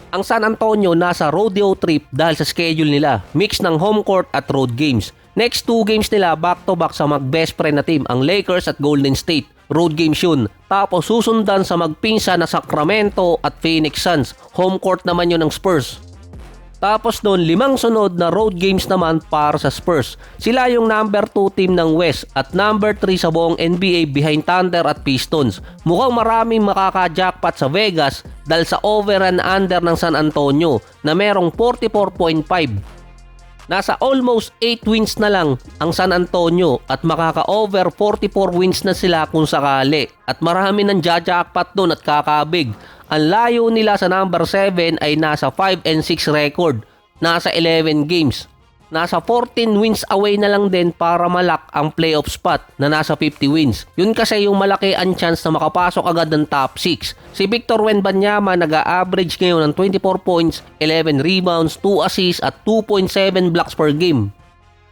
Ang San Antonio nasa rodeo trip dahil sa schedule nila, mix ng home court at road games. Next 2 games nila back-to-back sa mag-best friend na team, ang Lakers at Golden State. Road games yun. Tapos susundan sa magpinsa na Sacramento at Phoenix Suns. Home court naman yun ng Spurs. Tapos doon, 5 sunod na road games naman para sa Spurs. Sila yung number 2 team ng West at number 3 sa buong NBA behind Thunder at Pistons. Mukhang maraming makaka-jackpot sa Vegas dahil sa over and under ng San Antonio na merong 44.5. Nasa almost 8 wins na lang ang San Antonio at makaka-over 44 wins na sila kung sakali. At marami ng jackpot doon at kakabig. Ang layo nila sa number 7 ay nasa 5 and 6 record. Nasa 11 games. Nasa 14 wins away na lang din para malak ang playoff spot na nasa 50 wins. Yun kasi yung malaki ang chance na makapasok agad ng top 6. Si Victor Wembanyama nag-a-average ngayon ng 24 points, 11 rebounds, 2 assists at 2.7 blocks per game.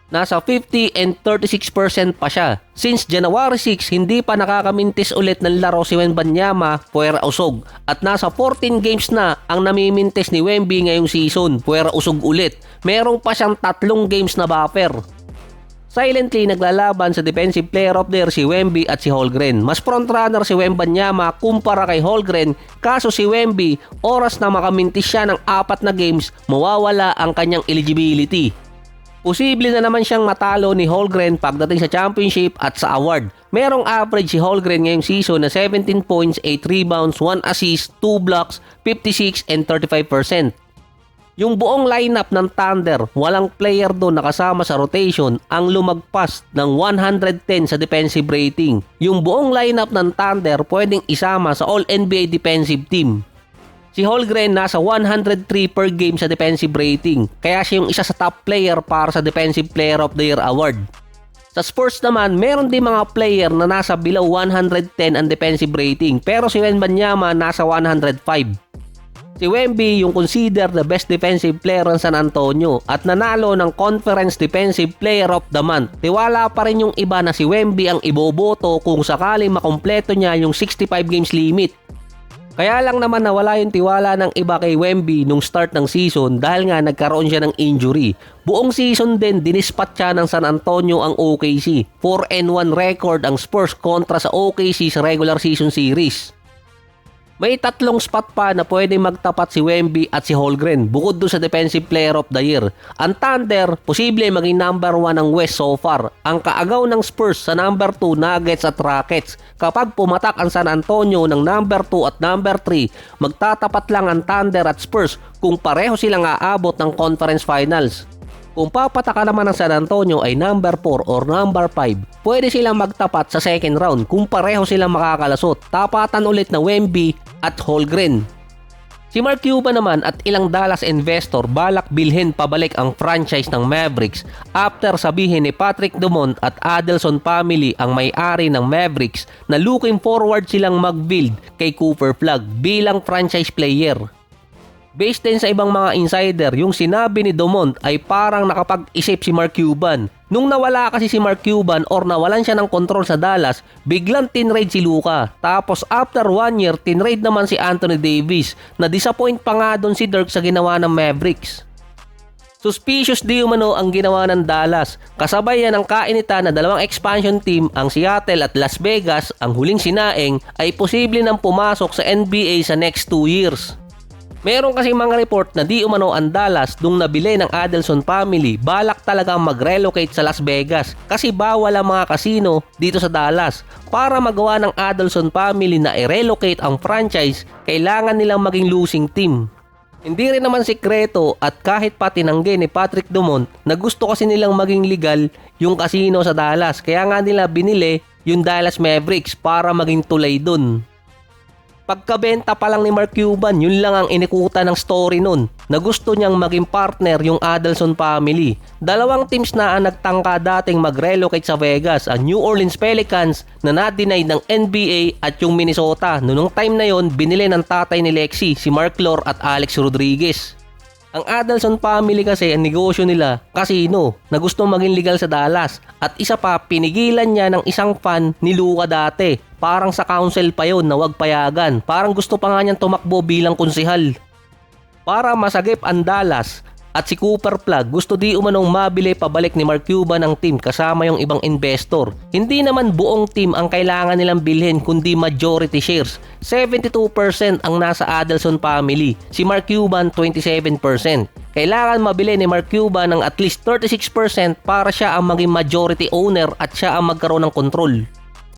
Nasa 50 and 36% pa siya. Since January 6, hindi pa nakakamintis ulit ng laro si Wembanyama puwera usog. At nasa 14 games na ang namimintis ni Wemby ngayong season puwera usog ulit. Merong pa siyang 3 games na buffer. Silently naglalaban sa Defensive Player of the Year si Wemby at si Holmgren. Mas frontrunner si Wembanyama kumpara kay Holmgren, kaso si Wemby, oras na makamintis siya ng 4 na games, mawawala ang kanyang eligibility. Posible na naman siyang matalo ni Holmgren pagdating sa championship at sa award. Merong average si Holmgren ngayong season na 17 points, 8 rebounds, 1 assist, 2 blocks, 56 and 35%. Yung buong lineup ng Thunder, walang player doon nakasama sa rotation ang lumagpas ng 110 sa defensive rating. Yung buong lineup ng Thunder pwedeng isama sa All-NBA defensive team. Si Holmgren nasa 103 per game sa defensive rating, kaya siya yung isa sa top player para sa Defensive Player of the Year award. Sa Spurs naman, meron din mga player na nasa below 110 ang defensive rating, pero si Wembanyama nasa 105. Si Wemby yung consider the best defensive player ng San Antonio at nanalo ng Conference Defensive Player of the Month. Tiwala pa rin yung iba na si Wemby ang iboboto kung sakaling makumpleto niya yung 65 games limit. Kaya lang naman nawala yung tiwala ng iba kay Wemby nung start ng season dahil nga nagkaroon siya ng injury. Buong season din dinispat siya ng San Antonio ang OKC. 4-1 record ang Spurs kontra sa OKC sa regular season series. May 3 spot pa na pwedeng magtapat si Wemby at si Holmgren bukod doon sa Defensive Player of the Year. Ang Thunder, posible maging number 1 ang West so far. Ang kaagaw ng Spurs sa number 2, Nuggets at Rockets. Kapag pumatak ang San Antonio ng number 2 at number 3, magtatapat lang ang Thunder at Spurs kung pareho silang aabot ng conference finals. Kung papataka naman ng San Antonio ay number 4 or number 5, pwede silang magtapat sa second round kung pareho silang makakalasot. Tapatan ulit na Wemby at Holmgren. Si Mark Cuban naman at ilang Dallas investor balak bilhin pabalik ang franchise ng Mavericks after sabihin ni Patrick Dumont at Adelson family ang may-ari ng Mavericks na looking forward silang mag-build kay Cooper Flagg bilang franchise player. Based din sa ibang mga insider, yung sinabi ni Dumont ay parang nakapag-isip si Mark Cuban. Nung nawala kasi si Mark Cuban or nawalan siya ng kontrol sa Dallas, biglang tinrade si Luka. Tapos after 1 year, tinrade naman si Anthony Davis na disappoint pa nga doon si Dirk sa ginawa ng Mavericks. Suspicious di umano ang ginawa ng Dallas. Kasabay yan ang kainitan na 2 expansion team, ang Seattle at Las Vegas, ang huling sinaing, ay posible nang pumasok sa NBA sa next 2 years. Meron kasi mga report na di umano ang Dallas nung nabili ng Adelson family balak talagang mag-relocate sa Las Vegas kasi bawal ang mga casino dito sa Dallas. Para magawa ng Adelson family na i-relocate ang franchise, kailangan nilang maging losing team. Hindi rin naman sikreto at kahit pa tinanggi ni Patrick Dumont na gusto kasi nilang maging legal yung casino sa Dallas, kaya nga nila binili yung Dallas Mavericks para maging tulay dun. Pagkabenta pa lang ni Mark Cuban, yun lang ang inikutan ng story nun, na gusto niyang maging partner yung Adelson family. 2 teams na ang nagtangka dating mag-relocate sa Vegas, ang New Orleans Pelicans na na-deny ng NBA at yung Minnesota. Noong time na yon, binili ng tatay ni Lexi, si Mark Lore at Alex Rodriguez. Ang Adelson family kasi ang negosyo nila, casino, na gusto maging legal sa Dallas. At isa pa, pinigilan niya ng isang fan ni Luka dati. Parang sa council pa yon na wag payagan. Parang gusto pa nga niyang tumakbo bilang konsehal. para masagip ang Dallas. At si Cooper Plug gusto di umanong mabili pabalik ni Mark Cuban ang team kasama yung ibang investor. Hindi naman buong team ang kailangan nilang bilhin kundi majority shares. 72% ang nasa Adelson family. Si Mark Cuban 27%. Kailangan mabili ni Mark Cuban ng at least 36% para siya ang maging majority owner at siya ang magkaroon ng control.